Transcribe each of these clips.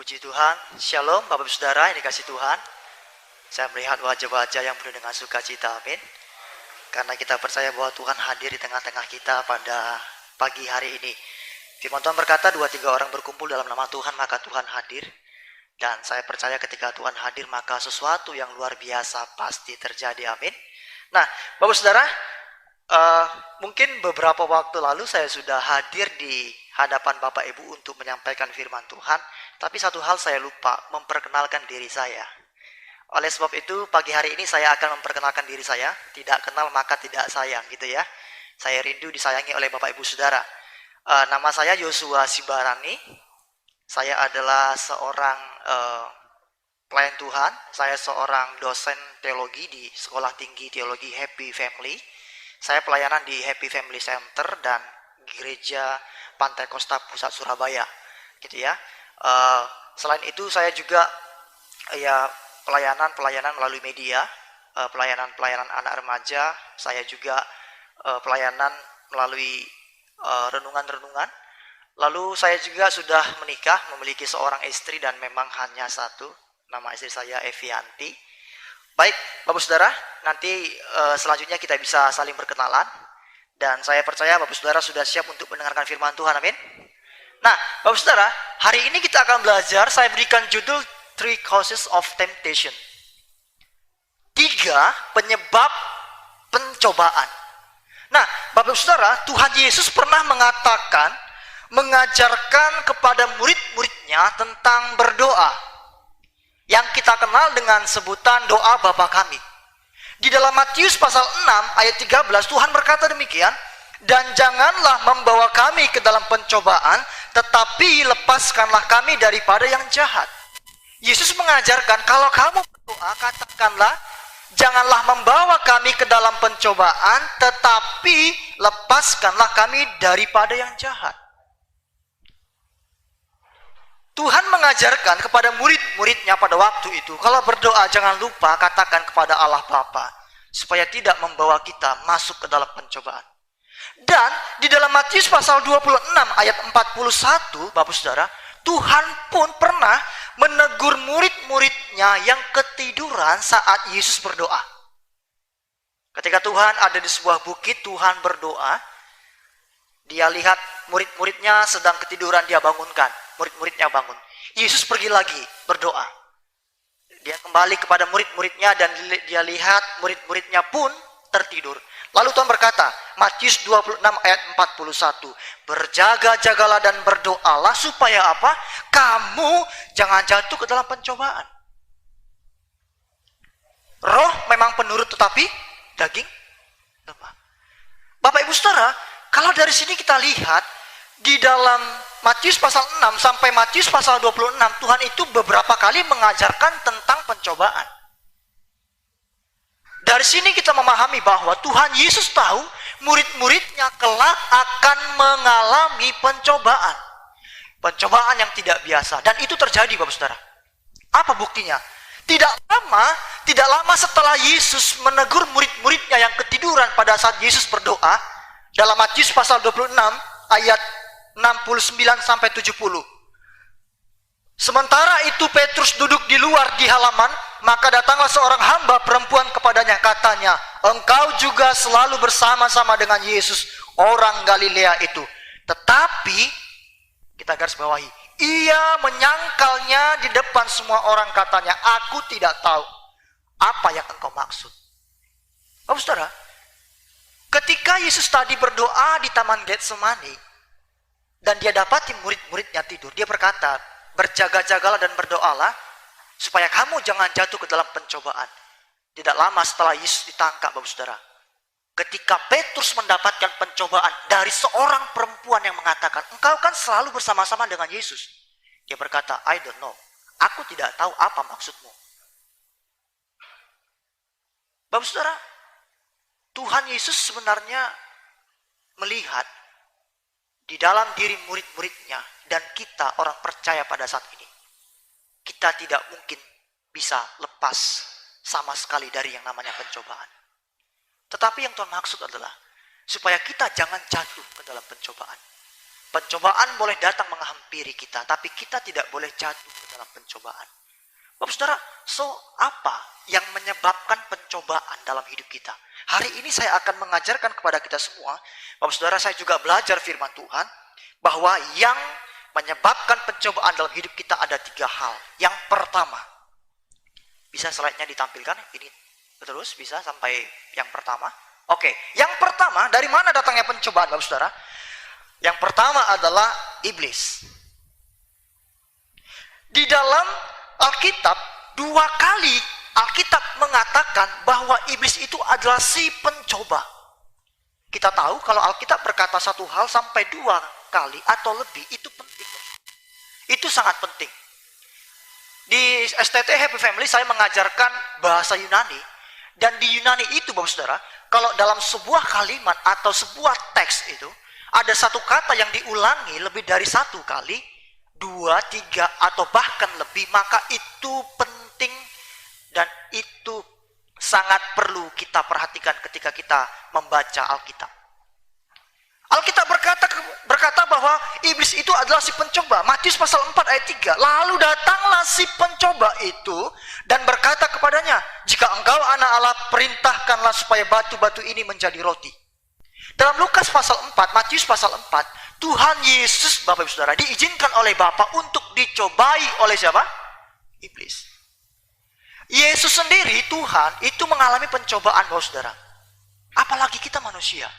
Puji Tuhan, Shalom Bapak Ibu Saudara yang dikasih Tuhan. Saya melihat wajah-wajah yang penuh dengan sukacita, amin. Karena kita percaya bahwa Tuhan hadir di tengah-tengah kita pada pagi hari ini. Firman Tuhan berkata, 2-3 orang berkumpul dalam nama Tuhan, maka Tuhan hadir. Dan saya percaya ketika Tuhan hadir, maka sesuatu yang luar biasa pasti terjadi, amin. Nah, Bapak Saudara, mungkin beberapa waktu lalu saya sudah hadir di hadapan Bapak Ibu untuk menyampaikan firman Tuhan. Tapi satu hal saya lupa, memperkenalkan diri saya. Oleh sebab itu, pagi hari ini saya akan memperkenalkan diri saya. Tidak kenal maka tidak sayang, gitu ya. Saya rindu disayangi oleh Bapak Ibu Saudara. Nama saya Yosua Sibarani. Saya adalah seorang pelayan Tuhan. Saya seorang dosen teologi di Sekolah Tinggi Teologi Happy Family. Saya pelayanan di Happy Family Center dan Gereja Pantai Kosta Pusat Surabaya, gitu ya. Selain itu saya juga pelayanan melalui media, pelayanan anak remaja. Saya juga pelayanan melalui renungan. Lalu saya juga sudah menikah, memiliki seorang istri dan memang hanya satu. Nama istri saya Evianti. Baik, Bapak Saudara, nanti selanjutnya kita bisa saling berkenalan. Dan saya percaya Bapak Saudara sudah siap untuk mendengarkan firman Tuhan, amin. Nah, Bapak Saudara, hari ini kita akan belajar, saya berikan judul 3 Causes of Temptation. 3 penyebab pencobaan. Nah, Bapak Saudara, Tuhan Yesus pernah mengajarkan kepada murid-muridnya tentang berdoa. Yang kita kenal dengan sebutan doa Bapa Kami. Di dalam Matius pasal 6 ayat 13 Tuhan berkata demikian, dan janganlah membawa kami ke dalam pencobaan, tetapi lepaskanlah kami daripada yang jahat. Yesus mengajarkan kalau kamu berdoa, katakanlah, janganlah membawa kami ke dalam pencobaan, tetapi lepaskanlah kami daripada yang jahat. Tuhan mengajarkan kepada murid-muridnya pada waktu itu, kalau berdoa jangan lupa katakan kepada Allah Bapa, supaya tidak membawa kita masuk ke dalam pencobaan. Dan di dalam Matius pasal 26 ayat 41, Bapak Saudara, Tuhan pun pernah menegur murid-muridnya yang ketiduran saat Yesus berdoa. Ketika Tuhan ada di sebuah bukit, Tuhan berdoa, dia lihat murid-muridnya sedang ketiduran, dia bangunkan. Murid-muridnya bangun. Yesus pergi lagi berdoa. Dia kembali kepada murid-muridnya dan dia lihat murid-muridnya pun tertidur. Lalu Tuhan berkata, Matius 26 ayat 41, berjaga-jagalah dan berdoalah supaya apa? Kamu jangan jatuh ke dalam pencobaan. Roh memang penurut tetapi daging lemah. Bapak Ibu Saudara, kalau dari sini kita lihat di dalam Matius pasal 6 sampai Matius pasal 26, Tuhan itu beberapa kali mengajarkan tentang pencobaan. Dari sini kita memahami bahwa Tuhan Yesus tahu murid-muridnya kelak akan mengalami pencobaan. Pencobaan yang tidak biasa. Dan itu terjadi, Bapak Saudara. Apa buktinya? Tidak lama setelah Yesus menegur murid-muridnya yang ketiduran pada saat Yesus berdoa, dalam Matius pasal 26 ayat 69 sampai 70. Sementara itu Petrus duduk di luar di halaman, maka datanglah seorang hamba perempuan kepadanya, katanya, engkau juga selalu bersama-sama dengan Yesus, orang Galilea itu. Tetapi, kita garis bawahi, ia menyangkalnya di depan semua orang, katanya, aku tidak tahu apa yang engkau maksud. Bapak Saudara, ketika Yesus tadi berdoa di Taman Getsemani, dan dia dapati murid-muridnya tidur, dia berkata, berjaga-jagalah dan berdoalah, supaya kamu jangan jatuh ke dalam pencobaan. Tidak lama setelah Yesus ditangkap, Bapak Saudara, ketika Petrus mendapatkan pencobaan dari seorang perempuan yang mengatakan, engkau kan selalu bersama-sama dengan Yesus. Dia berkata, I don't know, aku tidak tahu apa maksudmu. Bapak Saudara, Tuhan Yesus sebenarnya melihat di dalam diri murid-muridnya dan kita orang percaya pada saat ini. Kita tidak mungkin bisa lepas sama sekali dari yang namanya pencobaan. Tetapi yang Tuhan maksud adalah supaya kita jangan jatuh ke dalam pencobaan. Pencobaan boleh datang menghampiri kita, tapi kita tidak boleh jatuh ke dalam pencobaan. Bapak saudara, apa yang menyebabkan pencobaan dalam hidup kita? Hari ini saya akan mengajarkan kepada kita semua, Bapak saudara, saya juga belajar firman Tuhan, bahwa yang menyebabkan pencobaan dalam hidup kita ada 3 hal. Yang pertama, bisa slide-nya ditampilkan? Ini terus bisa sampai yang pertama. Oke, yang pertama, dari mana datangnya pencobaan, Bapak saudara? Yang pertama adalah iblis. Di dalam Alkitab, 2 kali Alkitab mengatakan bahwa iblis itu adalah si pencoba. Kita tahu kalau Alkitab berkata satu hal sampai 2 kali atau lebih, itu penting. Itu sangat penting. Di STT Happy Family saya mengajarkan bahasa Yunani. Dan di Yunani itu, Bapak saudara, kalau dalam sebuah kalimat atau sebuah teks itu, ada satu kata yang diulangi lebih dari 1 kali, 2, 3, atau bahkan lebih, maka itu penting dan itu sangat perlu kita perhatikan ketika kita membaca Alkitab. Alkitab berkata bahwa iblis itu adalah si pencoba. Matius pasal 4 ayat 3. Lalu datanglah si pencoba itu dan berkata kepadanya, jika engkau anak Allah, perintahkanlah supaya batu-batu ini menjadi roti. Dalam Lukas pasal 4, Matius pasal 4, Tuhan Yesus, Bapak Ibu Saudara, diizinkan oleh Bapa untuk dicobai oleh siapa? Iblis. Yesus sendiri, Tuhan, itu mengalami pencobaan, Bapak Saudara. Apalagi kita manusia.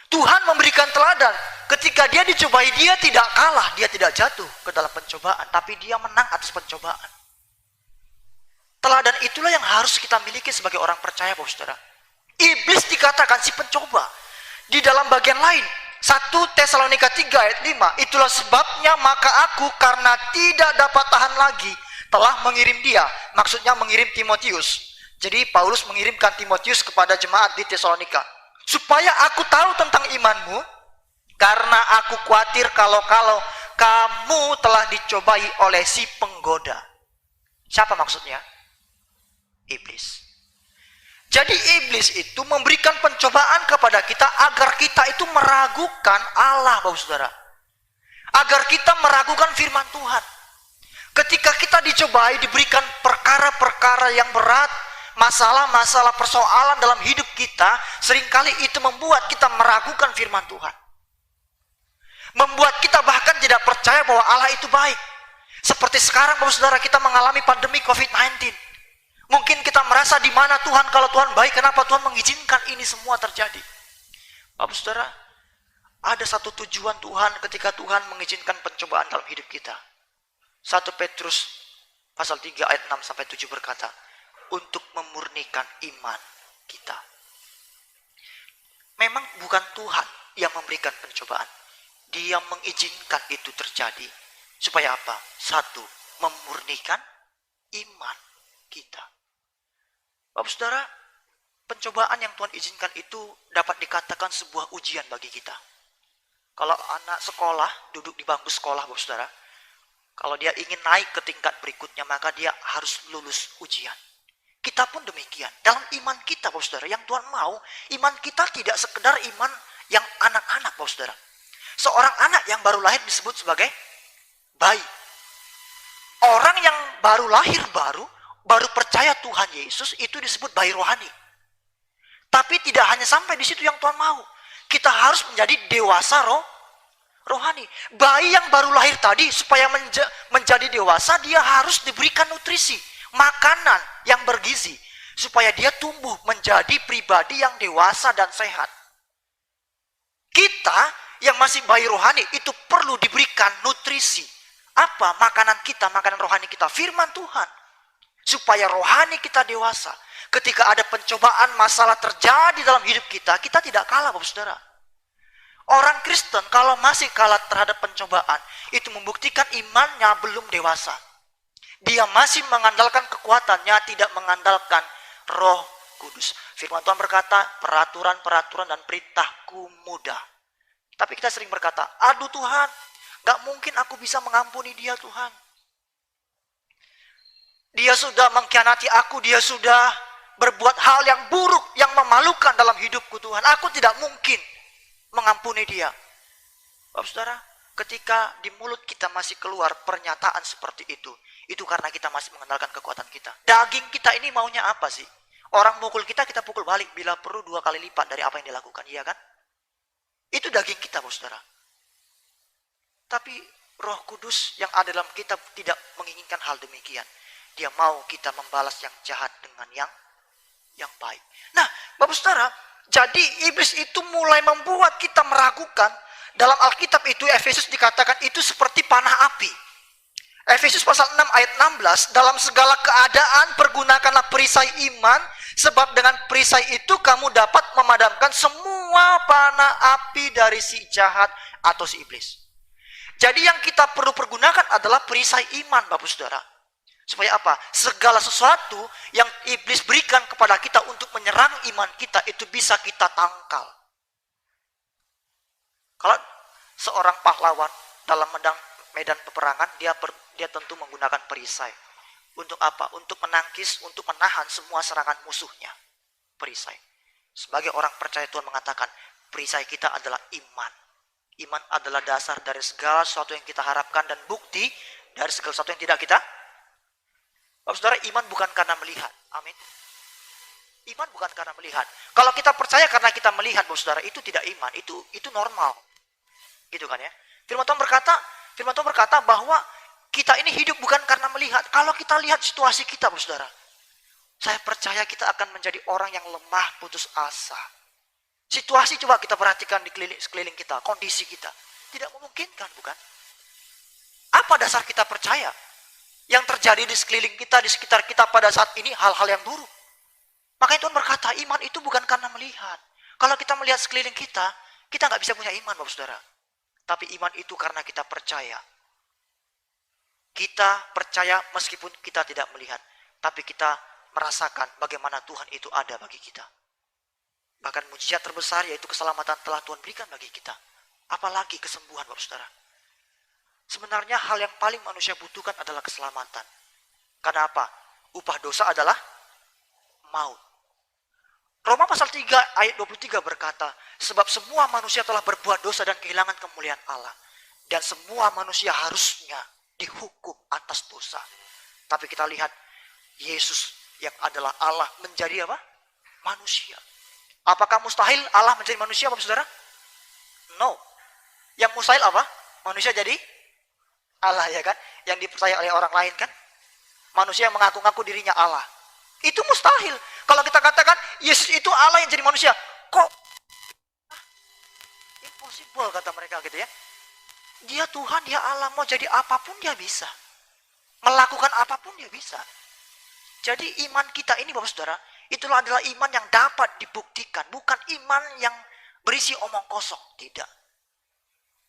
Tuhan memberikan teladan. Ketika dia dicobai, dia tidak kalah, dia tidak jatuh ke dalam pencobaan, tapi dia menang atas pencobaan. Teladan itulah yang harus kita miliki sebagai orang percaya, Bapak Saudara. Iblis dikatakan si pencoba. Di dalam bagian lain, 1 Tesalonika 3 ayat 5, itulah sebabnya maka aku karena tidak dapat tahan lagi telah mengirim dia, maksudnya mengirim Timotius. Jadi Paulus mengirimkan Timotius kepada jemaat di Tesalonika, supaya aku tahu tentang imanmu, karena aku khawatir kalau kamu telah dicobai oleh si penggoda. Siapa maksudnya? Iblis. Jadi iblis itu memberikan pencobaan kepada kita agar kita itu meragukan Allah, Bapak Saudara. Agar kita meragukan firman Tuhan. Ketika kita dicobai, diberikan perkara-perkara yang berat, masalah-masalah persoalan dalam hidup kita, seringkali itu membuat kita meragukan firman Tuhan. Membuat kita bahkan tidak percaya bahwa Allah itu baik. Seperti sekarang, Bapak Saudara, kita mengalami pandemi COVID-19. Mungkin kita merasa di mana Tuhan, kalau Tuhan baik, kenapa Tuhan mengizinkan ini semua terjadi? Bapak Saudara, ada satu tujuan Tuhan ketika Tuhan mengizinkan pencobaan dalam hidup kita. 1 Petrus pasal 3 ayat 6 sampai 7 berkata, untuk memurnikan iman kita. Memang bukan Tuhan yang memberikan pencobaan. Dia mengizinkan itu terjadi. Supaya apa? 1, memurnikan iman kita. Bapak Saudara, pencobaan yang Tuhan izinkan itu dapat dikatakan sebuah ujian bagi kita. Kalau anak sekolah duduk di bangku sekolah, Bapak Saudara, kalau dia ingin naik ke tingkat berikutnya, maka dia harus lulus ujian. Kita pun demikian. Dalam iman kita, Bapak Saudara, yang Tuhan mau, iman kita tidak sekedar iman yang anak-anak, Bapak Saudara. Seorang anak yang baru lahir disebut sebagai bayi. Orang yang baru lahir baru percaya Tuhan Yesus, itu disebut bayi rohani. Tapi tidak hanya sampai di situ yang Tuhan mau. Kita harus menjadi dewasa rohani. Bayi yang baru lahir tadi, supaya menjadi dewasa, dia harus diberikan nutrisi, makanan yang bergizi, supaya dia tumbuh menjadi pribadi yang dewasa dan sehat. Kita yang masih bayi rohani, itu perlu diberikan nutrisi. Apa makanan kita, makanan rohani kita? Firman Tuhan. Supaya rohani kita dewasa. Ketika ada pencobaan, masalah terjadi dalam hidup kita, kita tidak kalah, Bapak Saudara. Orang Kristen kalau masih kalah terhadap pencobaan, itu membuktikan imannya belum dewasa. Dia masih mengandalkan kekuatannya, tidak mengandalkan Roh Kudus. Firman Tuhan berkata, peraturan-peraturan dan perintahku mudah. Tapi kita sering berkata, aduh Tuhan, gak mungkin aku bisa mengampuni dia Tuhan. Dia sudah mengkhianati aku, dia sudah berbuat hal yang buruk, yang memalukan dalam hidupku Tuhan. Aku tidak mungkin mengampuni dia. Bapak Saudara, ketika di mulut kita masih keluar pernyataan seperti itu karena kita masih mengandalkan kekuatan kita. Daging kita ini maunya apa sih? Orang mukul kita, kita pukul balik bila perlu 2 kali lipat dari apa yang dilakukan, iya kan? Itu daging kita, Bapak Saudara. Tapi Roh Kudus yang ada dalam kita tidak menginginkan hal demikian. Dia mau kita membalas yang jahat dengan yang baik. Nah, Bapak Saudara, jadi iblis itu mulai membuat kita meragukan. Dalam Alkitab itu, Efesus dikatakan itu seperti panah api. Efesus pasal 6 ayat 16, dalam segala keadaan pergunakanlah perisai iman, sebab dengan perisai itu kamu dapat memadamkan semua panah api dari si jahat atau si iblis. Jadi yang kita perlu pergunakan adalah perisai iman, Bapak Saudara. Supaya apa? Segala sesuatu yang iblis berikan kepada kita untuk menyerang iman kita, itu bisa kita tangkal. Kalau seorang pahlawan dalam medan peperangan, dia tentu menggunakan perisai. Untuk apa? Untuk menangkis, untuk menahan semua serangan musuhnya. Perisai. Sebagai orang percaya, Tuhan mengatakan, perisai kita adalah iman. Iman adalah dasar dari segala sesuatu yang kita harapkan dan bukti dari segala sesuatu yang tidak kita. Bapak Saudara, iman bukan karena melihat. Amin. Iman bukan karena melihat. Kalau kita percaya karena kita melihat, Bapak Saudara, itu tidak iman. Itu normal. Gitu kan ya. Firman Tuhan berkata bahwa kita ini hidup bukan karena melihat. Kalau kita lihat situasi kita, Bapak Saudara, saya percaya kita akan menjadi orang yang lemah, putus asa. Situasi coba kita perhatikan di sekeliling kita, kondisi kita. Tidak memungkinkan, bukan? Apa dasar kita percaya? Yang terjadi di sekeliling kita, di sekitar kita pada saat ini hal-hal yang buruk. Makanya Tuhan berkata, iman itu bukan karena melihat. Kalau kita melihat sekeliling kita nggak bisa punya iman, Bapak Saudara. Tapi iman itu karena kita percaya. Kita percaya meskipun kita tidak melihat. Tapi kita merasakan bagaimana Tuhan itu ada bagi kita. Bahkan mujizat terbesar yaitu keselamatan telah Tuhan berikan bagi kita. Apalagi kesembuhan, Bapak Saudara. Sebenarnya hal yang paling manusia butuhkan adalah keselamatan. Karena apa? Upah dosa adalah maut. Roma pasal 3 ayat 23 berkata, sebab semua manusia telah berbuat dosa dan kehilangan kemuliaan Allah. Dan semua manusia harusnya dihukum atas dosa. Tapi kita lihat, Yesus yang adalah Allah menjadi apa? Manusia. Apakah mustahil Allah menjadi manusia, Bapak Saudara? No. Yang mustahil apa? Manusia jadi Allah, ya kan? Yang dipercaya oleh orang lain kan? Manusia yang mengaku-ngaku dirinya Allah. Itu mustahil. Kalau kita katakan Yesus itu Allah yang jadi manusia, kok impossible kata mereka gitu ya. Dia Tuhan, dia Allah, mau jadi apapun dia bisa. Melakukan apapun dia bisa. Jadi iman kita ini, Bapak Saudara, itulah adalah iman yang dapat dibuktikan, bukan iman yang berisi omong kosong, tidak.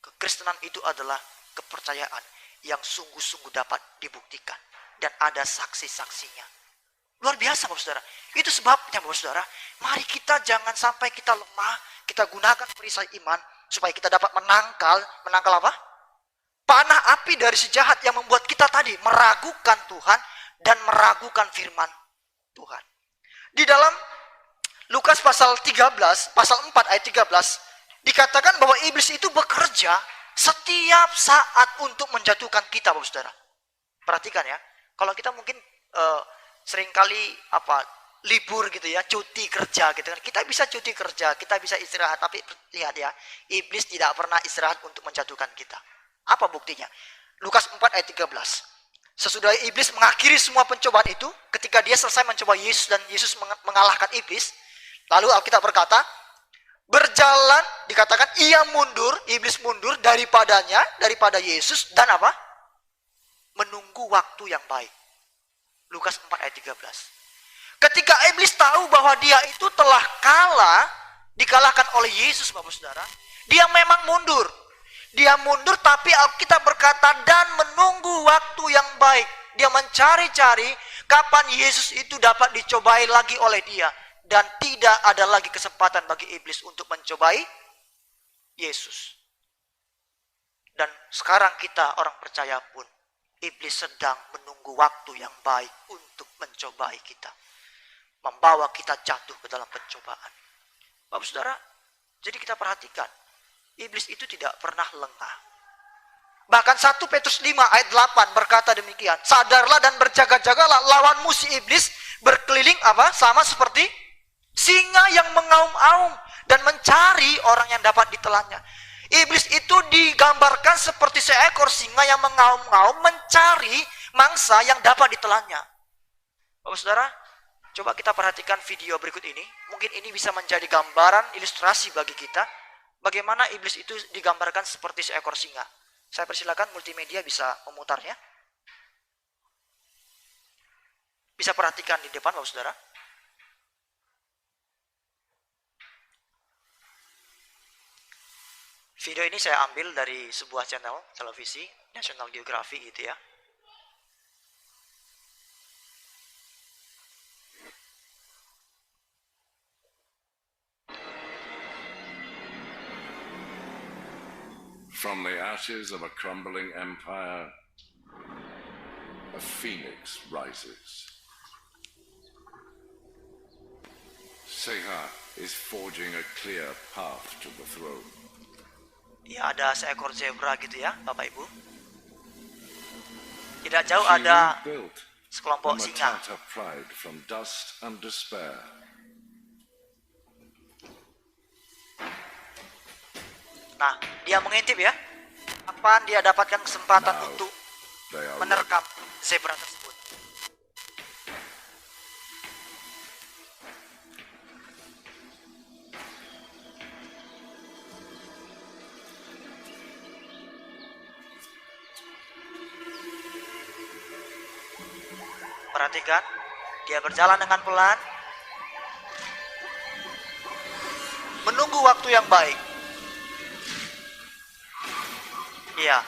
Kekristenan itu adalah kepercayaan yang sungguh-sungguh dapat dibuktikan dan ada saksi-saksinya. Luar biasa, Bapak Saudara. Itu sebabnya, Bapak Saudara, mari kita jangan sampai kita lemah, kita gunakan perisai iman supaya kita dapat menangkal apa? Panah api dari si jahat yang membuat kita tadi meragukan Tuhan dan meragukan firman Tuhan. Di dalam Lukas pasal 13, pasal 4 ayat 13, dikatakan bahwa iblis itu bekerja setiap saat untuk menjatuhkan kita, Bapak Saudara. Perhatikan ya, kalau kita mungkin seringkali libur gitu ya, cuti kerja gitu kan. Kita bisa cuti kerja, kita bisa istirahat, tapi lihat ya, iblis tidak pernah istirahat untuk menjatuhkan kita. Apa buktinya? Lukas 4 ayat 13. Sesudah iblis mengakhiri semua pencobaan itu, ketika dia selesai mencoba Yesus dan Yesus mengalahkan iblis, lalu Alkitab berkata, berjalan, dikatakan ia mundur, iblis mundur daripada Yesus dan apa? Menunggu waktu yang baik. Lukas 4 ayat 13. Ketika iblis tahu bahwa dia itu telah dikalahkan oleh Yesus, Bapak Saudara, dia memang mundur. Dia mundur, tapi Alkitab berkata dan menunggu waktu yang baik. Dia mencari-cari kapan Yesus itu dapat dicobai lagi oleh dia. Dan tidak ada lagi kesempatan bagi iblis untuk mencobai Yesus. Dan sekarang kita orang percaya pun, iblis sedang menunggu waktu yang baik untuk mencobai kita. Membawa kita jatuh ke dalam pencobaan. Bapak Saudara, jadi kita perhatikan. Iblis itu tidak pernah lengah. Bahkan 1 Petrus 5 ayat 8 berkata demikian. Sadarlah dan berjaga-jagalah, lawanmu si iblis berkeliling apa? Sama seperti singa yang mengaum-aum dan mencari orang yang dapat ditelannya. Iblis itu digambarkan seperti seekor singa yang mengaum-ngaum mencari mangsa yang dapat ditelannya. Bapak Saudara, coba kita perhatikan video berikut ini. Mungkin ini bisa menjadi gambaran ilustrasi bagi kita bagaimana iblis itu digambarkan seperti seekor singa. Saya persilakan multimedia bisa memutarnya. Bisa perhatikan di depan Bapak Saudara. Video ini saya ambil dari sebuah channel televisi, National Geographic gitu ya. From the ashes of a crumbling empire, a phoenix rises. Seha is forging a clear path to the throne. Ya, ada seekor zebra gitu ya, Bapak Ibu. Tidak jauh ada sekelompok singa. Pride from dust and despair. Nah, dia mengintip ya. Kapan dia dapatkan kesempatan untuk menerkam zebra tersebut. Perhatikan, dia berjalan dengan pelan, menunggu waktu yang baik. Iya.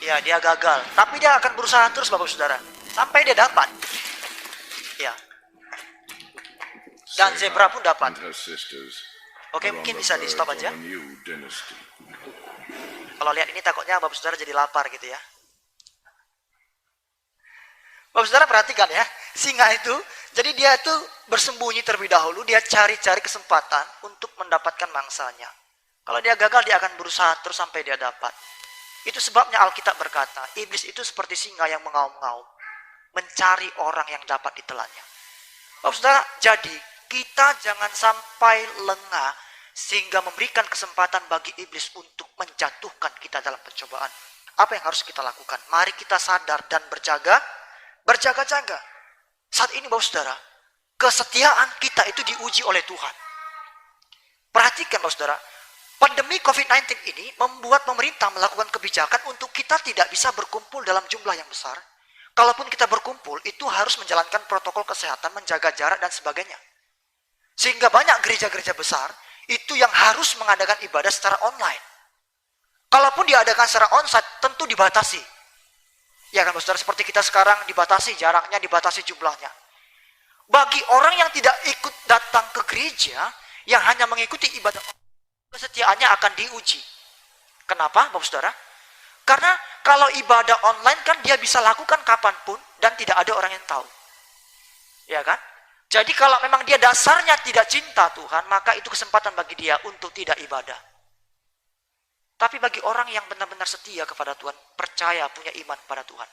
Ya, dia gagal. Tapi dia akan berusaha terus, Bapak Saudara. Sampai dia dapat. Ya. Dan zebra pun dapat. Oke, mungkin bisa di stop aja. Kalau lihat ini takutnya Bapak Saudara jadi lapar gitu ya. Bapak Saudara perhatikan ya. Singa itu, jadi dia itu bersembunyi terlebih dahulu. Dia cari-cari kesempatan untuk mendapatkan mangsanya. Kalau dia gagal, dia akan berusaha terus sampai dia dapat. Itu sebabnya Alkitab berkata, iblis itu seperti singa yang mengaum-ngaum, mencari orang yang dapat ditelannya. Bapak Saudara, jadi kita jangan sampai lengah sehingga memberikan kesempatan bagi iblis untuk menjatuhkan kita dalam pencobaan. Apa yang harus kita lakukan? Mari kita sadar dan berjaga-jaga. Saat ini Bapak Saudara, kesetiaan kita itu diuji oleh Tuhan. Perhatikan Bapak Saudara, pandemi COVID-19 ini membuat pemerintah melakukan kebijakan untuk kita tidak bisa berkumpul dalam jumlah yang besar. Kalaupun kita berkumpul, itu harus menjalankan protokol kesehatan, menjaga jarak dan sebagainya. Sehingga banyak gereja-gereja besar, itu yang harus mengadakan ibadah secara online. Kalaupun diadakan secara onsite, tentu dibatasi. Ya kan, Saudara, seperti kita sekarang dibatasi jaraknya, dibatasi jumlahnya. Bagi orang yang tidak ikut datang ke gereja, yang hanya mengikuti ibadah, kesetiaannya akan diuji. Kenapa, Bapak Saudara? Karena kalau ibadah online kan dia bisa lakukan kapanpun dan tidak ada orang yang tahu. Ya kan? Jadi kalau memang dia dasarnya tidak cinta Tuhan, maka itu kesempatan bagi dia untuk tidak ibadah. Tapi bagi orang yang benar-benar setia kepada Tuhan, percaya, punya iman kepada Tuhan,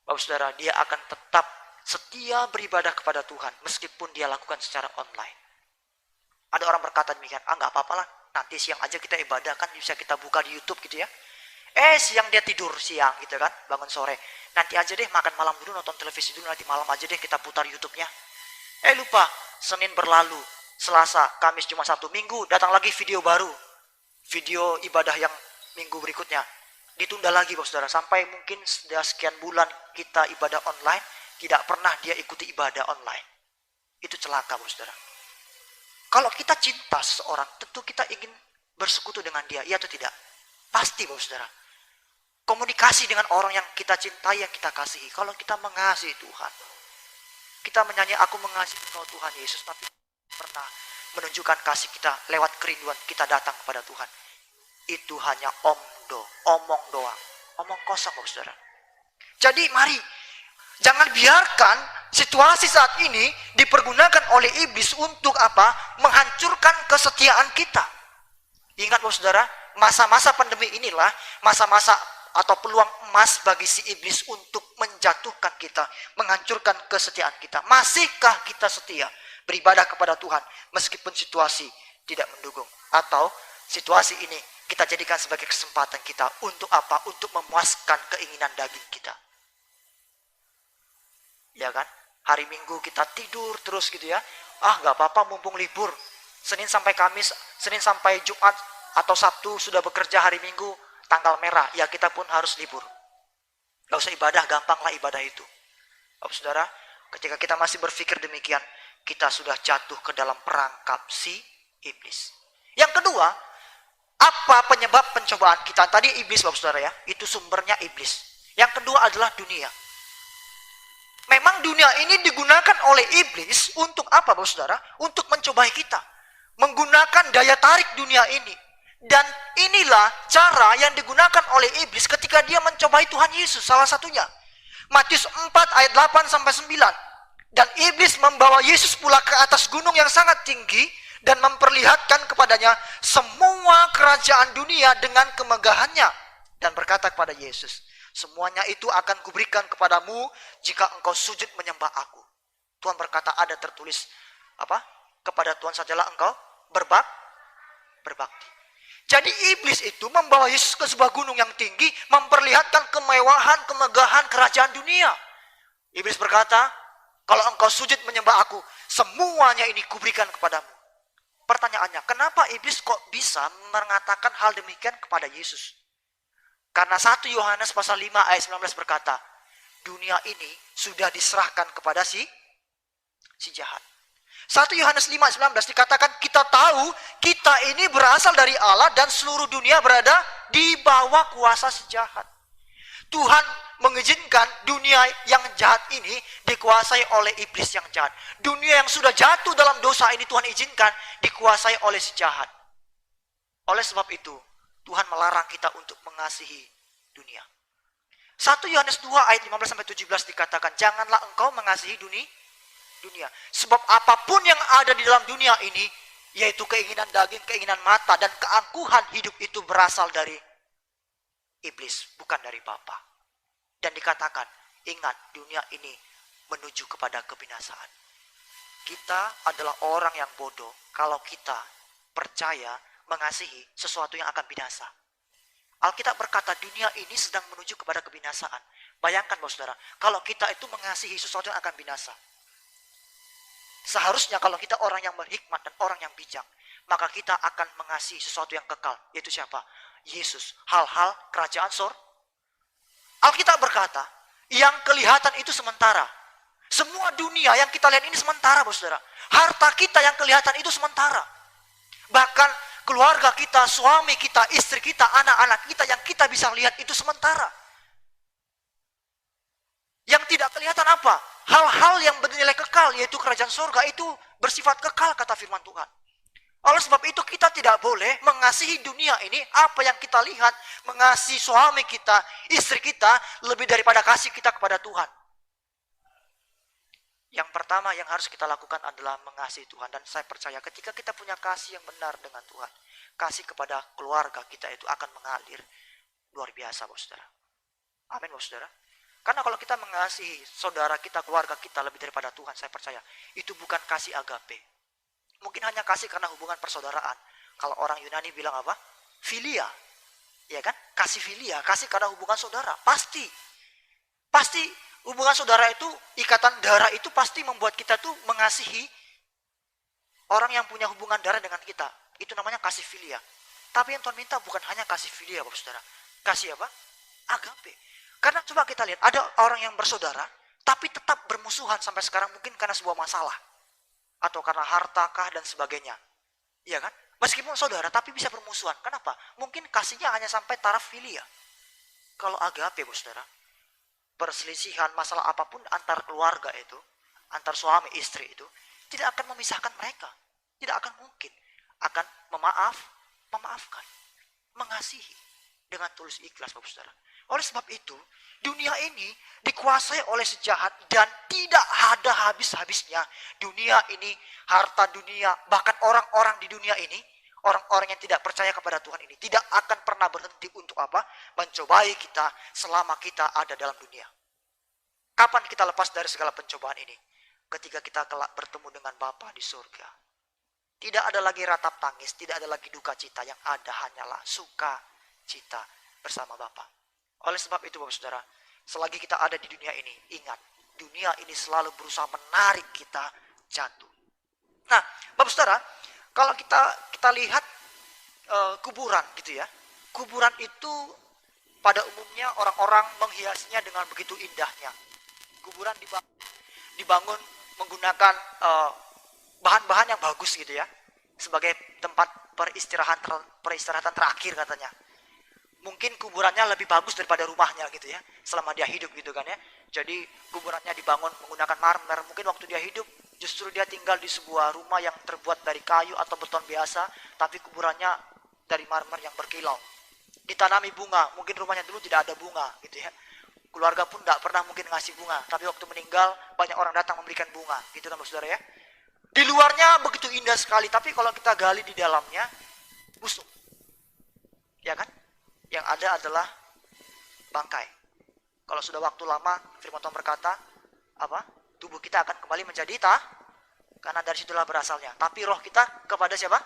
Bapak Saudara, dia akan tetap setia beribadah kepada Tuhan meskipun dia lakukan secara online. Ada orang berkata demikian, nggak apa-apa lah, nanti siang aja kita ibadah, kan bisa kita buka di YouTube gitu ya. Siang dia tidur siang gitu kan, bangun sore. Nanti aja deh makan malam dulu, nonton televisi dulu, nanti malam aja deh kita putar YouTube-nya. Lupa, Senin berlalu, Selasa, Kamis, Jumat, Sabtu, Minggu, datang lagi video baru. Video ibadah yang minggu berikutnya. Ditunda lagi Bapak Saudara, sampai mungkin sudah sekian bulan kita ibadah online, tidak pernah dia ikuti ibadah online. Itu celaka Bapak Saudara. Kalau kita cinta seseorang, tentu kita ingin bersekutu dengan dia, iya atau tidak? Pasti Bapak Saudara. Komunikasi dengan orang yang kita cintai, yang kita kasihi. Kalau kita mengasihi Tuhan, Kita menyanyi aku mengasihi Engkau Tuhan Yesus, tapi pernah menunjukkan kasih kita lewat kerinduan kita datang kepada Tuhan. Itu hanya omong doang, omong kosong, saudara. Jadi mari, jangan biarkan situasi saat ini dipergunakan oleh iblis untuk apa? Menghancurkan kesetiaan kita. Ingat saudara, masa-masa pandemi inilah masa-masa atau peluang emas bagi si iblis untuk menjatuhkan kita, menghancurkan kesetiaan kita. Masihkah kita setia beribadah kepada Tuhan meskipun situasi tidak mendukung? Atau situasi ini kita jadikan sebagai kesempatan kita untuk apa? Untuk memuaskan keinginan daging kita. Ya kan? Hari Minggu kita tidur terus gitu ya. Gak apa-apa mumpung libur. Senin sampai Kamis, Senin sampai Jumat atau Sabtu sudah bekerja, hari Minggu tanggal merah. Ya kita pun harus libur. Gak usah ibadah, gampanglah ibadah itu. Saudara, ketika kita masih berpikir demikian, kita sudah jatuh ke dalam perangkap si iblis. Yang kedua, apa penyebab pencobaan kita? Tadi iblis, saudara ya. Itu sumbernya iblis. Yang kedua adalah dunia. Memang dunia ini digunakan oleh iblis untuk apa, saudara? Untuk mencobai kita. Menggunakan daya tarik dunia ini. Dan inilah cara yang digunakan oleh iblis ketika dia mencobai Tuhan Yesus. Salah satunya, Matius 4 ayat 8 sampai 9. Dan iblis membawa Yesus pula ke atas gunung yang sangat tinggi dan memperlihatkan kepadanya semua kerajaan dunia dengan kemegahannya. Dan berkata kepada Yesus, semuanya itu akan kuberikan kepadamu jika engkau sujud menyembah aku. Tuhan berkata, ada tertulis apa? Kepada Tuhan sajalah engkau berbakti. Jadi iblis itu membawa Yesus ke sebuah gunung yang tinggi, memperlihatkan kemewahan, kemegahan kerajaan dunia. Iblis berkata, kalau engkau sujud menyembah aku, semuanya ini kuberikan kepadamu. Pertanyaannya, kenapa iblis kok bisa mengatakan hal demikian kepada Yesus? Karena 1 Yohanes pasal 5 ayat 19 berkata, dunia ini sudah diserahkan kepada si jahat. 1 Yohanes 5 ayat 19 dikatakan, kita tahu kita ini berasal dari Allah dan seluruh dunia berada di bawah kuasa si jahat. Tuhan mengizinkan dunia yang jahat ini dikuasai oleh iblis yang jahat. Dunia yang sudah jatuh dalam dosa ini Tuhan izinkan dikuasai oleh si jahat. Oleh sebab itu, Tuhan melarang kita untuk mengasihi dunia. 1 Yohanes 2 ayat 15-17 dikatakan, janganlah engkau mengasihi dunia. Sebab apapun yang ada di dalam dunia ini, yaitu keinginan daging, keinginan mata, dan keangkuhan hidup itu berasal dari iblis, bukan dari Bapa. Dan dikatakan, ingat dunia ini menuju kepada kebinasaan. Kita adalah orang yang bodoh kalau kita percaya mengasihi sesuatu yang akan binasa. Alkitab berkata dunia ini sedang menuju kepada kebinasaan. Bayangkan saudara, kalau kita itu mengasihi sesuatu yang akan binasa. Seharusnya kalau kita orang yang berhikmat dan orang yang bijak, maka kita akan mengasihi sesuatu yang kekal. Yaitu siapa? Yesus. Hal-hal kerajaan surga. Alkitab berkata, yang kelihatan itu sementara. Semua dunia yang kita lihat ini sementara, saudara. Harta kita yang kelihatan itu sementara. Bahkan keluarga kita, suami kita, istri kita, anak-anak kita yang kita bisa lihat itu sementara. Yang tidak kelihatan apa? Hal-hal yang bernilai kekal, yaitu kerajaan surga itu bersifat kekal, kata firman Tuhan. Oleh sebab itu kita tidak boleh mengasihi dunia ini, apa yang kita lihat, mengasihi suami kita, istri kita, lebih daripada kasih kita kepada Tuhan. Yang pertama yang harus kita lakukan adalah mengasihi Tuhan. Dan saya percaya ketika kita punya kasih yang benar dengan Tuhan, kasih kepada keluarga kita itu akan mengalir luar biasa, saudara. Amin, saudara. Karena kalau kita mengasihi saudara kita, keluarga kita lebih daripada Tuhan, saya percaya itu bukan kasih agape. Mungkin hanya kasih karena hubungan persaudaraan. Kalau orang Yunani bilang apa? Filia. Ya kan? Kasih filia, kasih karena hubungan saudara. Pasti hubungan saudara itu, ikatan darah itu pasti membuat kita tuh mengasihi orang yang punya hubungan darah dengan kita. Itu namanya kasih filia. Tapi yang Tuhan minta bukan hanya kasih filia, Bapak Saudara. Kasih apa? Agape. Karena coba kita lihat, ada orang yang bersaudara, tapi tetap bermusuhan sampai sekarang mungkin karena sebuah masalah. Atau karena hartakah dan sebagainya. Iya kan? Meskipun saudara, tapi bisa bermusuhan. Kenapa? Mungkin kasihnya hanya sampai taraf filia. Kalau agape, saudara, perselisihan masalah apapun antar keluarga itu, antar suami istri itu tidak akan memisahkan mereka. Tidak akan mungkin. Akan memaafkan, mengasihi dengan tulus ikhlas, Bapak Saudara. Oleh sebab itu, dunia ini dikuasai oleh sejahat dan tidak ada habis-habisnya. Dunia ini, harta dunia, bahkan orang-orang di dunia ini, orang-orang yang tidak percaya kepada Tuhan ini, tidak akan pernah berhenti untuk apa? Mencobai kita selama kita ada dalam dunia. Kapan kita lepas dari segala pencobaan ini? Ketika kita kelak bertemu dengan Bapa di surga. Tidak ada lagi ratap tangis, tidak ada lagi duka cita, yang ada hanyalah suka cita bersama Bapa. Oleh sebab itu Bapak Saudara, selagi kita ada di dunia ini, ingat, dunia ini selalu berusaha menarik kita jatuh. Nah, Bapak Saudara, kalau kita lihat kuburan gitu ya. Kuburan itu pada umumnya orang-orang menghiasnya dengan begitu indahnya. Kuburan dibangun menggunakan bahan-bahan yang bagus gitu ya. Sebagai tempat peristirahatan terakhir katanya. Mungkin kuburannya lebih bagus daripada rumahnya gitu ya, selama dia hidup gitu kan ya. Jadi kuburannya dibangun menggunakan marmer. Mungkin waktu dia hidup justru dia tinggal di sebuah rumah yang terbuat dari kayu atau beton biasa, tapi kuburannya dari marmer yang berkilau. Ditanami bunga, mungkin rumahnya dulu tidak ada bunga gitu ya. Keluarga pun tidak pernah mungkin ngasih bunga, tapi waktu meninggal banyak orang datang memberikan bunga, gitu kan Saudara ya. Di luarnya begitu indah sekali, tapi kalau kita gali di dalamnya busuk. Ya kan? Yang ada adalah bangkai. Kalau sudah waktu lama, firman Tuhan berkata, tubuh kita akan kembali menjadi karena dari situlah berasalnya. Tapi roh kita kepada siapa?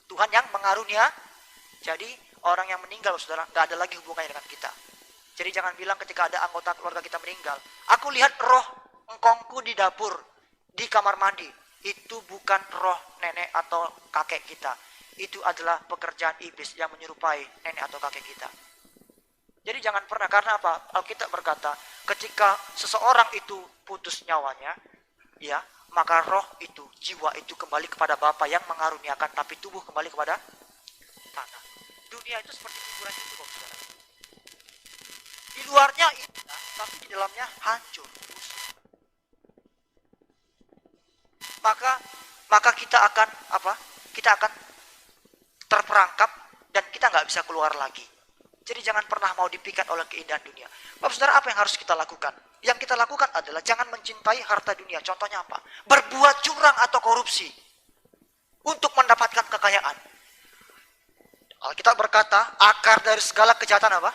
Tuhan yang mengarunia. Jadi orang yang meninggal, saudara, nggak ada lagi hubungannya dengan kita. Jadi jangan bilang ketika ada anggota keluarga kita meninggal, aku lihat roh engkongku di dapur, di kamar mandi. Itu bukan roh nenek atau kakek kita. Itu adalah pekerjaan iblis yang menyerupai nenek atau kakek kita. Jadi jangan pernah, karena apa? Alkitab berkata, ketika seseorang itu putus nyawanya, ya, maka roh itu, jiwa itu kembali kepada Bapa yang mengaruniakan, tapi tubuh kembali kepada tanah. Dunia itu seperti kuburan itu, saudara. Di luarnya indah, tapi di dalamnya hancur. Maka kita akan Kita akan terperangkap dan kita nggak bisa keluar lagi. Jadi jangan pernah mau dipikat oleh keindahan dunia. Bapak Saudara, apa yang harus kita lakukan? Yang kita lakukan adalah jangan mencintai harta dunia. Contohnya apa? Berbuat curang atau korupsi untuk mendapatkan kekayaan. Alkitab berkata, akar dari segala kejahatan apa?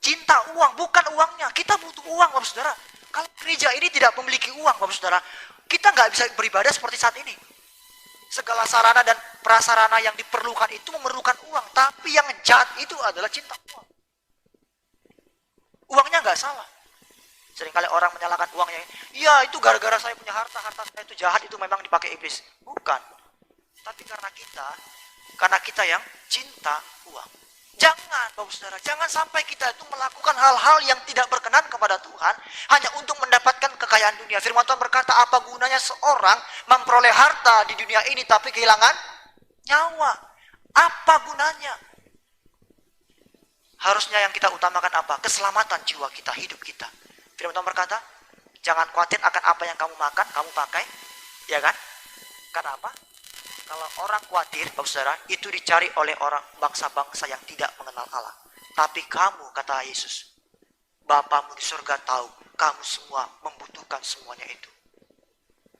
Cinta uang, bukan uangnya. Kita butuh uang, Bapak Saudara. Kalau gereja ini tidak memiliki uang, Bapak Saudara, kita nggak bisa beribadah seperti saat ini. Segala sarana dan prasarana yang diperlukan itu memerlukan uang. Tapi yang jahat itu adalah cinta uang. Uangnya nggak salah. Seringkali orang menyalahkan uangnya. Ya itu gara-gara saya punya harta saya itu jahat, itu memang dipakai iblis. Bukan. Tapi karena kita yang cinta uang. Jangan, Bapak Saudara, jangan sampai kita itu melakukan hal-hal yang tidak berkenan kepada Tuhan hanya untuk mendapatkan kekayaan dunia. Firman Tuhan berkata, apa gunanya seorang memperoleh harta di dunia ini tapi kehilangan nyawa? Apa gunanya? Harusnya yang kita utamakan apa? Keselamatan jiwa kita, hidup kita. Firman Tuhan berkata, jangan khawatir akan apa yang kamu makan, kamu pakai, ya kan? Karena apa? Kalau orang khawatir, Bapak Saudara, itu dicari oleh orang bangsa-bangsa yang tidak mengenal Allah. Tapi kamu, kata Yesus, Bapamu di surga tahu, kamu semua membutuhkan semuanya itu.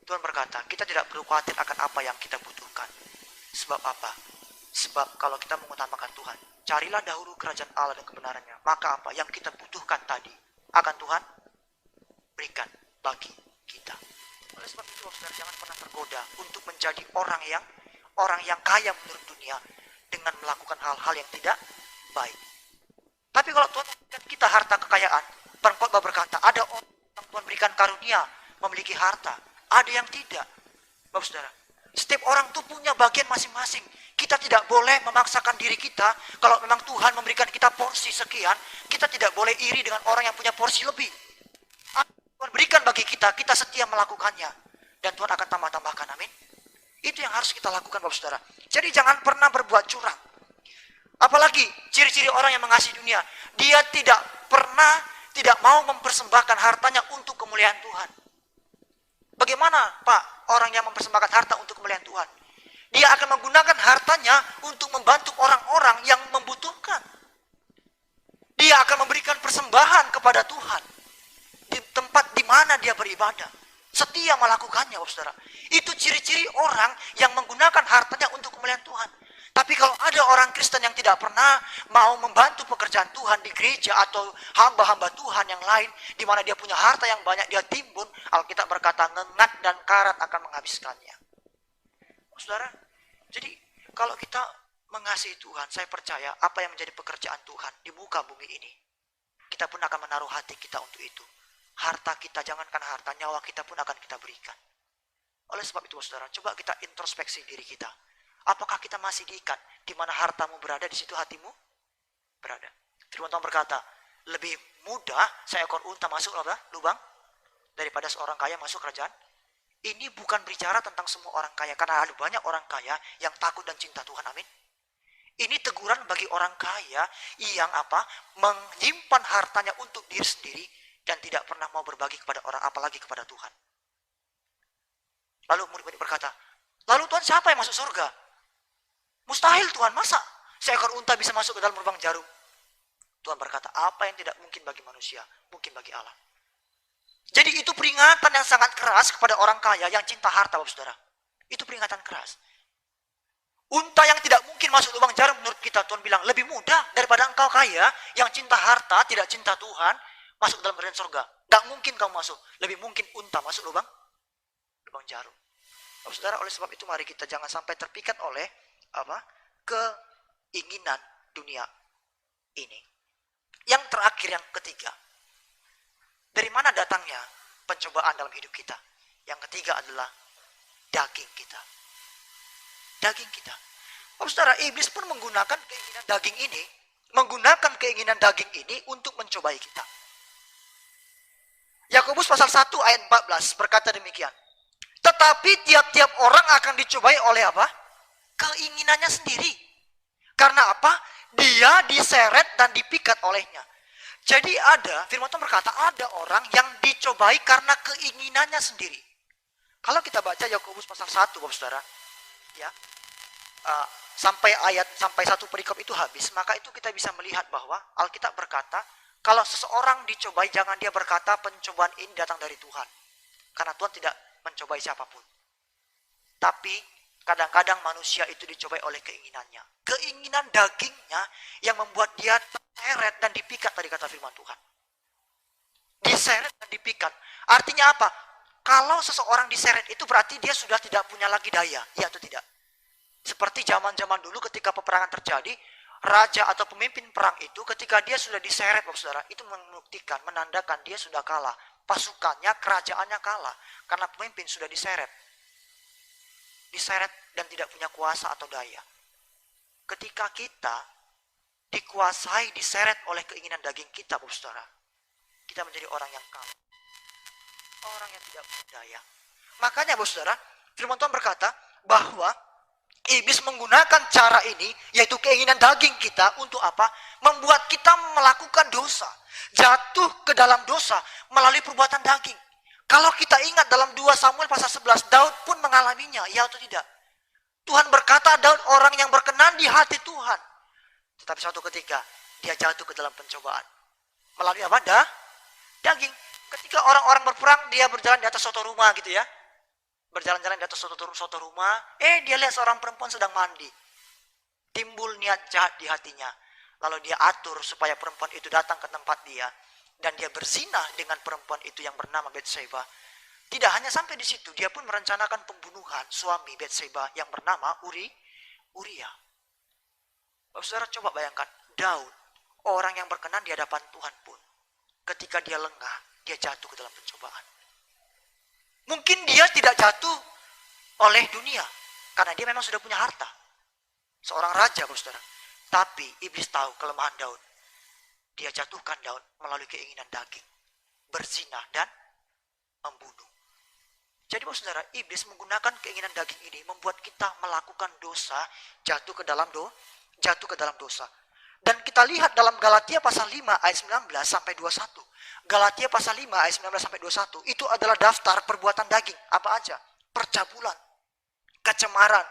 Tuhan berkata, kita tidak perlu khawatir akan apa yang kita butuhkan. Sebab apa? Sebab kalau kita mengutamakan Tuhan, carilah dahulu kerajaan Allah dan kebenarannya. Maka apa? Yang kita butuhkan tadi, akan Tuhan berikan bagi kita. Oleh sebab itu, saudara, jangan pernah tergoda untuk menjadi orang yang kaya menurut dunia dengan melakukan hal-hal yang tidak baik. Tapi kalau Tuhan memberikan kita harta kekayaan, pengkhotbah berkata, ada orang yang Tuhan berikan karunia memiliki harta, ada yang tidak. Bapak Saudara, setiap orang itu punya bagian masing-masing. Kita tidak boleh memaksakan diri kita. Kalau memang Tuhan memberikan kita porsi sekian, kita tidak boleh iri dengan orang yang punya porsi lebih. Tuhan berikan bagi kita, kita setia melakukannya. Dan Tuhan akan tambah-tambahkan, amin. Itu yang harus kita lakukan, Bapak Saudara. Jadi jangan pernah berbuat curang. Apalagi ciri-ciri orang yang mengasihi dunia. Dia tidak mau mempersembahkan hartanya untuk kemuliaan Tuhan. Bagaimana Pak orang yang mempersembahkan harta untuk kemuliaan Tuhan? Dia akan menggunakan hartanya untuk membantu orang-orang yang membutuhkan. Dia akan memberikan persembahan kepada Tuhan di tempat di mana dia beribadah. Setia melakukannya, saudara. Itu ciri-ciri orang yang menggunakan hartanya untuk kemuliaan Tuhan. Tapi kalau ada orang Kristen yang tidak pernah mau membantu pekerjaan Tuhan di gereja atau hamba-hamba Tuhan yang lain, di mana dia punya harta yang banyak, dia timbun, Alkitab berkata ngengat dan karat akan menghabiskannya. Saudara, jadi kalau kita mengasihi Tuhan, saya percaya apa yang menjadi pekerjaan Tuhan di muka bumi ini, kita pun akan menaruh hati kita untuk itu. Harta kita, jangankan harta, nyawa kita pun akan kita berikan. Oleh sebab itu, saudara, coba kita introspeksi diri kita. Apakah kita masih diikat di mana hartamu berada, di situ hatimu berada? Firman Tuhan berkata, lebih mudah seekor unta masuk lubang daripada seorang kaya masuk kerajaan. Ini bukan bicara tentang semua orang kaya, karena ada banyak orang kaya yang takut dan cinta Tuhan, amin. Ini teguran bagi orang kaya yang menyimpan hartanya untuk diri sendiri dan tidak pernah mau berbagi kepada orang, apalagi kepada Tuhan. Lalu murid-murid berkata, lalu Tuhan siapa yang masuk surga? Mustahil Tuhan, masa seekor unta bisa masuk ke dalam lubang jarum? Tuhan berkata, apa yang tidak mungkin bagi manusia, mungkin bagi Allah. Jadi itu peringatan yang sangat keras kepada orang kaya yang cinta harta, Bapak Saudara. Itu peringatan keras. Unta yang tidak mungkin masuk lubang jarum menurut kita, Tuhan bilang, lebih mudah daripada engkau kaya yang cinta harta, tidak cinta Tuhan, masuk dalam kerajaan surga. Tidak mungkin kamu masuk. Lebih mungkin unta masuk lubang jarum. Bapak Saudara, oleh sebab itu mari kita jangan sampai terpikat oleh keinginan dunia ini. Yang terakhir, yang ketiga, dari mana datangnya pencobaan dalam hidup kita? Yang ketiga adalah daging kita. Daging kita. Bapak Saudara, iblis pun menggunakan keinginan daging ini untuk mencobai kita. Yakobus pasal 1 ayat 14 berkata demikian. Tetapi tiap-tiap orang akan dicobai oleh apa? Keinginannya sendiri. Karena apa? Dia diseret dan dipikat olehnya. Jadi firman Tuhan berkata, ada orang yang dicobai karena keinginannya sendiri. Kalau kita baca Yakobus pasal 1, Bapak Saudara, ya, sampai satu perikop itu habis, maka itu kita bisa melihat bahwa Alkitab berkata, kalau seseorang dicobai, jangan dia berkata pencobaan ini datang dari Tuhan. Karena Tuhan tidak mencobai siapapun. Tapi kadang-kadang manusia itu dicobai oleh keinginannya. Keinginan dagingnya yang membuat dia terseret dan dipikat, tadi kata firman Tuhan. Diseret dan dipikat. Artinya apa? Kalau seseorang diseret itu berarti dia sudah tidak punya lagi daya. Ya atau tidak? Seperti zaman-zaman dulu ketika peperangan terjadi, raja atau pemimpin perang itu ketika dia sudah diseret, Bapak Saudara, itu membuktikan, menandakan dia sudah kalah. Pasukannya, kerajaannya kalah. Karena pemimpin sudah diseret dan tidak punya kuasa atau daya. Ketika kita dikuasai, diseret oleh keinginan daging kita, Bapak Saudara, kita menjadi orang yang kalah, orang yang tidak berdaya. Makanya, Bapak Saudara, firman Tuhan berkata bahwa iblis menggunakan cara ini, yaitu keinginan daging kita, untuk apa? Membuat kita melakukan dosa, jatuh ke dalam dosa melalui perbuatan daging. Kalau kita ingat dalam 2 Samuel pasal 11, Daud pun mengalaminya, ya atau tidak? Tuhan berkata Daud orang yang berkenan di hati Tuhan. Tetapi suatu ketika dia jatuh ke dalam pencobaan. Melalui apa? Daging. Ketika orang-orang berperang, dia berjalan di atas suatu rumah gitu ya. Berjalan-jalan di atas suatu rumah, dia lihat seorang perempuan sedang mandi. Timbul niat jahat di hatinya. Lalu dia atur supaya perempuan itu datang ke tempat dia. Dan dia berzinah dengan perempuan itu yang bernama Batseba. Tidak hanya sampai di situ, dia pun merencanakan pembunuhan suami Batseba yang bernama Uria. Saudara, coba bayangkan, Daud, orang yang berkenan di hadapan Tuhan pun, ketika dia lengah, dia jatuh ke dalam pencobaan. Mungkin dia tidak jatuh oleh dunia, karena dia memang sudah punya harta. Seorang raja, saudara. Tapi iblis tahu kelemahan Daud. Dia jatuhkan Daud melalui keinginan daging, berzinah dan membunuh. Jadi saudara, iblis menggunakan keinginan daging ini membuat kita melakukan dosa, jatuh ke dalam dosa. Dan kita lihat dalam Galatia pasal 5 ayat 19 sampai 21. Galatia pasal 5 ayat 19 sampai 21 itu adalah daftar perbuatan daging. Apa aja? Percabulan, kecemaran,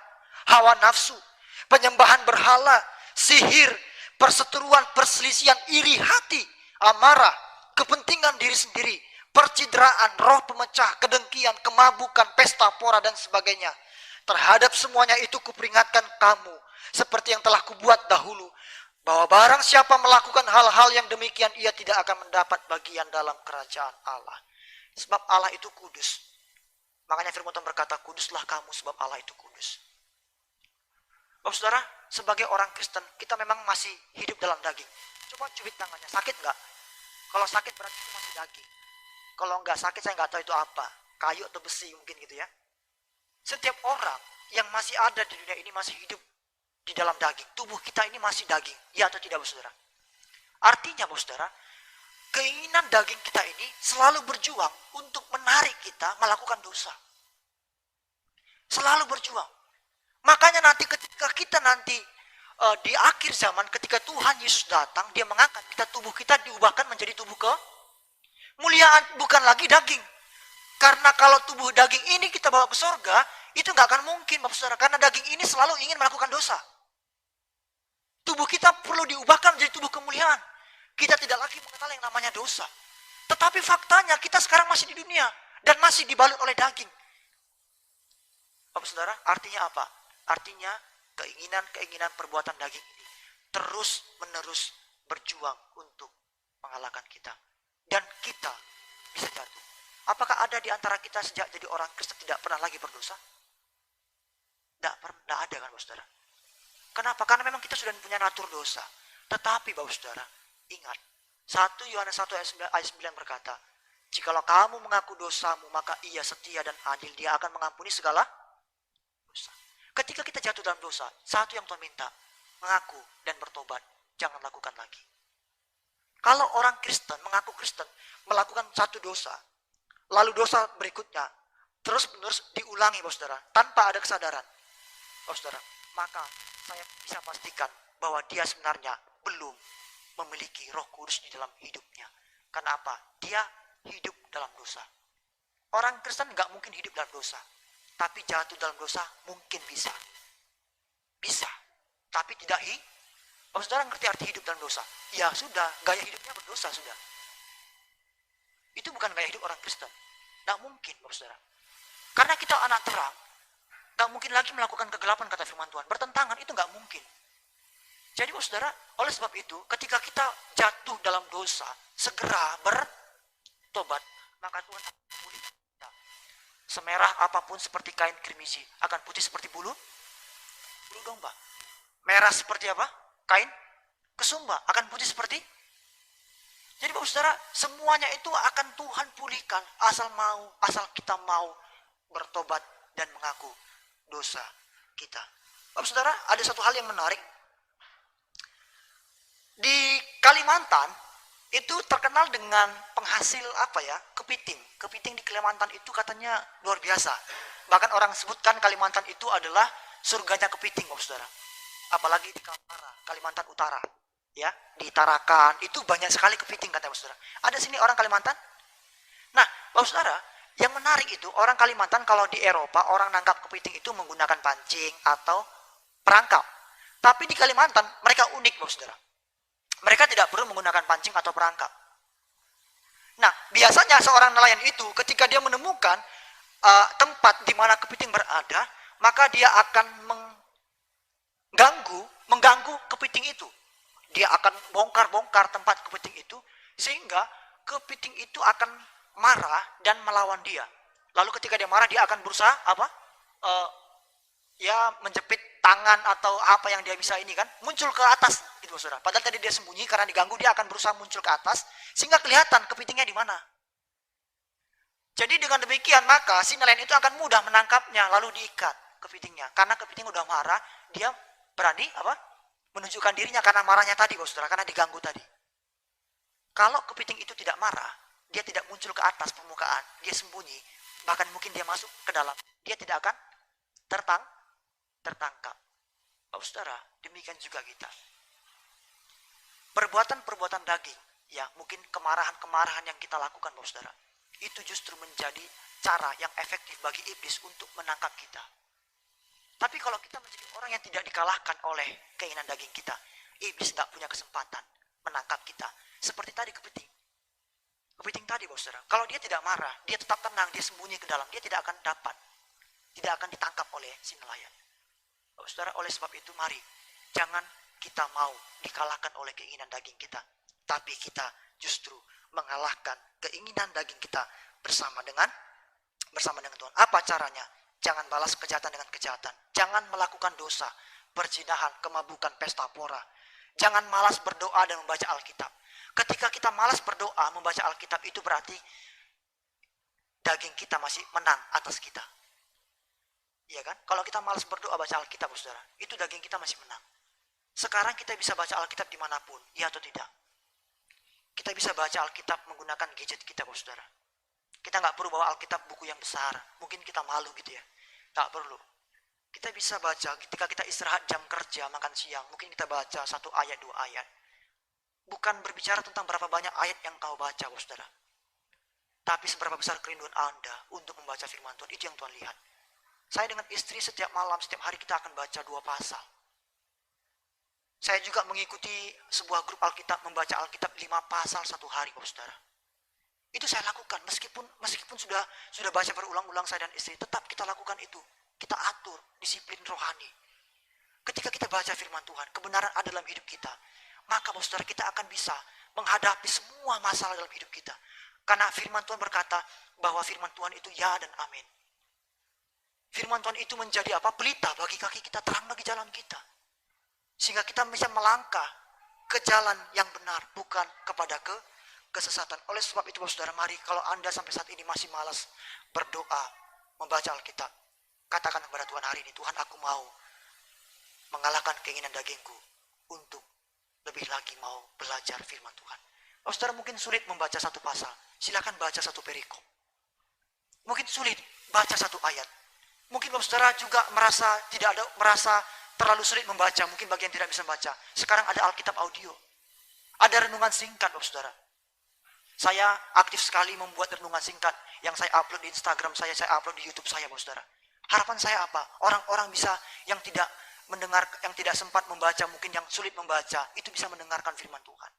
hawa nafsu, penyembahan berhala, sihir, perseteruan, perselisihan, iri hati, amarah, kepentingan diri sendiri, percideraan, roh pemecah, kedengkian, kemabukan, pesta pora dan sebagainya. Terhadap semuanya itu kuperingatkan kamu, seperti yang telah kubuat dahulu, bahwa barang siapa melakukan hal-hal yang demikian, ia tidak akan mendapat bagian dalam kerajaan Allah. Sebab Allah itu kudus. Makanya firman Tuhan berkata, kuduslah kamu sebab Allah itu kudus. Bapak saudara, sebagai orang Kristen, kita memang masih hidup dalam daging. Coba cubit tangannya, sakit nggak? Kalau sakit berarti itu masih daging. Kalau nggak sakit, saya nggak tahu itu apa. Kayu atau besi mungkin gitu ya. Setiap orang yang masih ada di dunia ini masih hidup di dalam daging. Tubuh kita ini masih daging. Ya atau tidak, Bapak saudara? Artinya, Bapak saudara, keinginan daging kita ini selalu berjuang untuk menarik kita melakukan dosa. Selalu berjuang. Makanya nanti ketika kita nanti di akhir zaman, ketika Tuhan Yesus datang, dia mengangkat kita, tubuh kita diubahkan menjadi tubuh kemuliaan, bukan lagi daging. Karena kalau tubuh daging ini kita bawa ke surga, itu nggak akan mungkin, Bapak saudara, karena daging ini selalu ingin melakukan dosa. Tubuh kita perlu diubahkan menjadi tubuh kemuliaan. Kita tidak lagi mengenal yang namanya dosa. Tetapi faktanya kita sekarang masih di dunia dan masih dibalut oleh daging. Bapak saudara, artinya apa? Artinya keinginan perbuatan daging ini terus menerus berjuang untuk mengalahkan kita. Dan kita bisa jatuh. Apakah ada di antara kita sejak jadi orang Kristen tidak pernah lagi berdosa? Tidak ada kan, Bapak saudara? Kenapa? Karena memang kita sudah punya natur dosa. Tetapi Bapak saudara, ingat, 1 Yohanes 1 ayat 9 berkata, jikalau kamu mengaku dosamu, maka ia setia dan adil, dia akan mengampuni segala dosa. Ketika kita jatuh dalam dosa, satu yang Tuhan minta, mengaku dan bertobat, jangan lakukan lagi. Kalau orang Kristen, mengaku Kristen, melakukan satu dosa, lalu dosa berikutnya, terus menerus diulangi, Bapak saudara, tanpa ada kesadaran, Bapak saudara, maka saya bisa pastikan bahwa dia sebenarnya belum memiliki Roh Kudus di dalam hidupnya. Karena apa? Dia hidup dalam dosa. Orang Kristen nggak mungkin hidup dalam dosa, tapi jatuh dalam dosa mungkin bisa. Bisa, tapi tidak Bapak saudara ngerti arti hidup dalam dosa? Ya sudah, gaya hidupnya berdosa sudah. Itu bukan gaya hidup orang Kristen. Nggak mungkin, Bapak saudara. Karena kita anak terang, nggak mungkin lagi melakukan kegelapan, kata firman Tuhan. Bertentangan itu nggak mungkin. Jadi Bapak saudara, oleh sebab itu, ketika kita jatuh dalam dosa, segera bertobat, maka Tuhan akan memulihkan kita. Semerah apapun seperti kain kirmisi, akan putih seperti bulu domba. Merah seperti apa? Kain kesumba, akan putih seperti. Jadi Bapak saudara, semuanya itu akan Tuhan pulihkan, asal kita mau bertobat dan mengaku dosa kita. Bapak saudara, ada satu hal yang menarik. Di Kalimantan itu terkenal dengan penghasil kepiting. Kepiting di Kalimantan itu katanya luar biasa. Bahkan orang sebutkan Kalimantan itu adalah surganya kepiting, Bapak saudara. Apalagi di Kalimantan Utara, ya, di Tarakan itu banyak sekali kepiting, kata Bapak saudara. Ada sini orang Kalimantan? Nah, Bapak saudara, yang menarik itu orang Kalimantan kalau di Eropa orang nangkap kepiting itu menggunakan pancing atau perangkap. Tapi di Kalimantan mereka unik, Bapak saudara. Mereka tidak perlu menggunakan pancing atau perangkap. Nah, biasanya seorang nelayan itu ketika dia menemukan tempat di mana kepiting berada, maka dia akan mengganggu kepiting itu. Dia akan bongkar-bongkar tempat kepiting itu, sehingga kepiting itu akan marah dan melawan dia. Lalu ketika dia marah, dia akan berusaha menjepit tangan atau apa yang dia bisa ini kan, muncul ke atas gitu, saudara. Padahal tadi dia sembunyi karena diganggu, dia akan berusaha muncul ke atas sehingga kelihatan kepitingnya di mana. Jadi dengan demikian maka si nelayan itu akan mudah menangkapnya lalu diikat kepitingnya. Karena kepiting udah marah, dia berani menunjukkan dirinya karena marahnya tadi, saudara, karena diganggu tadi. Kalau kepiting itu tidak marah, dia tidak muncul ke atas permukaan, dia sembunyi, bahkan mungkin dia masuk ke dalam, dia tidak akan tertangkap. Saudara, demikian juga kita. Perbuatan-perbuatan daging Ya, mungkin kemarahan-kemarahan yang kita lakukan, Bapak Saudara, itu justru menjadi cara yang efektif bagi iblis untuk menangkap kita. Tapi kalau kita menjadi orang yang tidak dikalahkan oleh keinginan daging kita, iblis tidak punya kesempatan menangkap kita. Seperti tadi kepiting. Kepiting tadi, Bapak Saudara, kalau dia tidak marah, dia tetap tenang, dia sembunyi ke dalam, dia tidak akan ditangkap oleh si nelayan. Bapak Saudara, oleh sebab itu mari, jangan kita mau dikalahkan oleh keinginan daging kita, tapi kita justru mengalahkan keinginan daging kita bersama dengan Tuhan. Apa caranya? Jangan balas kejahatan dengan kejahatan. Jangan melakukan dosa, perzinahan, kemabukan, pesta pora. Jangan malas berdoa dan membaca Alkitab. Ketika kita malas berdoa, membaca Alkitab, itu berarti daging kita masih menang atas kita. Iya kan? Kalau kita malas berdoa, baca Alkitab, saudara, itu daging kita masih menang. Sekarang kita bisa baca Alkitab dimanapun, iya atau tidak? Kita bisa baca Alkitab menggunakan gadget kita, saudara. Kita nggak perlu bawa Alkitab buku yang besar. Mungkin kita malu gitu ya. Nggak perlu. Kita bisa baca ketika kita istirahat jam kerja, makan siang. Mungkin kita baca 1 ayat, 2 ayat. Bukan berbicara tentang berapa banyak ayat yang kau baca, saudara. Tapi seberapa besar kerinduan Anda untuk membaca firman Tuhan. Itu yang Tuhan lihat. Saya dengan istri setiap malam, setiap hari kita akan baca 2 pasal. Saya juga mengikuti sebuah grup Alkitab, membaca Alkitab 5 pasal 1 hari, saudara. Itu saya lakukan, meskipun sudah baca berulang-ulang saya dan istri, tetap kita lakukan itu. Kita atur disiplin rohani. Ketika kita baca firman Tuhan, kebenaran ada dalam hidup kita, maka saudara, kita akan bisa menghadapi semua masalah dalam hidup kita. Karena firman Tuhan berkata bahwa firman Tuhan itu ya dan amin. Firman Tuhan itu menjadi apa? Pelita bagi kaki kita, terang bagi jalan kita. Sehingga kita bisa melangkah ke jalan yang benar, bukan kepada kesesatan. Oleh sebab itu, saudara, mari kalau Anda sampai saat ini masih malas berdoa, membaca Alkitab, katakan kepada Tuhan hari ini, Tuhan, aku mau mengalahkan keinginan dagingku untuk lebih lagi mau belajar firman Tuhan. Saudara, mungkin sulit membaca 1 pasal, silakan baca 1 perikop. Mungkin sulit baca 1 ayat. Mungkin saudara juga merasa terlalu sulit membaca, mungkin bagian tidak bisa membaca. Sekarang ada Alkitab audio. Ada renungan singkat, saudara. Saya aktif sekali membuat renungan singkat yang saya upload di Instagram saya upload di YouTube saya, saudara. Harapan saya apa? Orang-orang bisa yang tidak mendengar, yang tidak sempat membaca, mungkin yang sulit membaca, itu bisa mendengarkan firman Tuhan.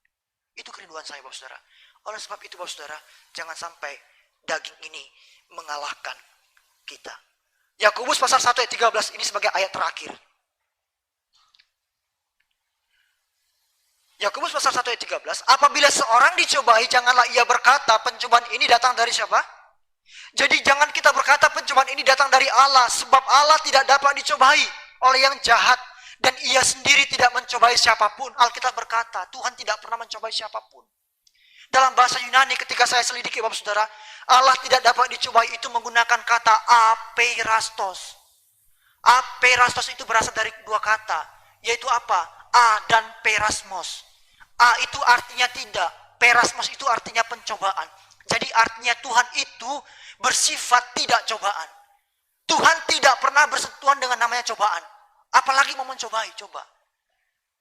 Itu kerinduan saya, saudara. Oleh sebab itu, saudara, jangan sampai daging ini mengalahkan kita. Yakobus pasal 1 ayat 13 ini sebagai ayat terakhir. Yakobus pasal 1 ayat 13, apabila seorang dicobai, janganlah ia berkata, pencobaan ini datang dari siapa? Jadi jangan kita berkata pencobaan ini datang dari Allah, sebab Allah tidak dapat dicobai oleh yang jahat, dan ia sendiri tidak mencobai siapapun. Alkitab berkata, Tuhan tidak pernah mencobai siapapun. Dalam bahasa Yunani ketika saya selidiki, Bapak Saudara, Allah tidak dapat dicobai itu menggunakan kata apeirastos. Apeirastos itu berasal dari 2 kata, yaitu apa? A dan perasmos. A itu artinya tidak, perasmos itu artinya pencobaan. Jadi artinya Tuhan itu bersifat tidak cobaan. Tuhan tidak pernah bersentuhan dengan namanya cobaan. Apalagi mau mencobai, coba.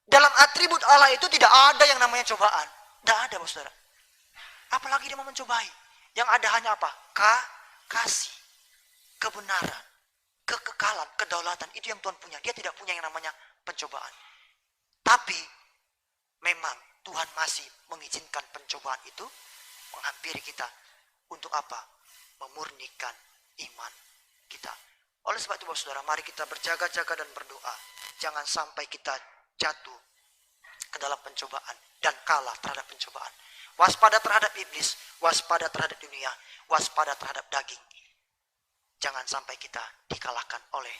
Dalam atribut Allah itu tidak ada yang namanya cobaan. Tidak ada, saudara. Apalagi dia mau mencobai. Yang ada hanya apa? Kasih, kebenaran, kekekalan, kedaulatan. Itu yang Tuhan punya. Dia tidak punya yang namanya pencobaan. Tapi memang Tuhan masih mengizinkan pencobaan itu menghampiri kita. Untuk apa? Memurnikan iman kita. Oleh sebab itu, saudara, mari kita berjaga-jaga dan berdoa. Jangan sampai kita jatuh ke dalam pencobaan dan kalah terhadap pencobaan. Waspada terhadap iblis, waspada terhadap dunia, waspada terhadap daging. Jangan sampai kita dikalahkan oleh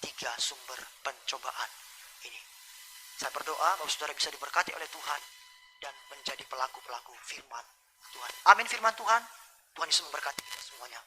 3 sumber pencobaan ini. Saya berdoa bahwa saudara bisa diberkati oleh Tuhan dan menjadi pelaku-pelaku firman Tuhan. Amin firman Tuhan. Tuhan Yesus memberkati kita semuanya.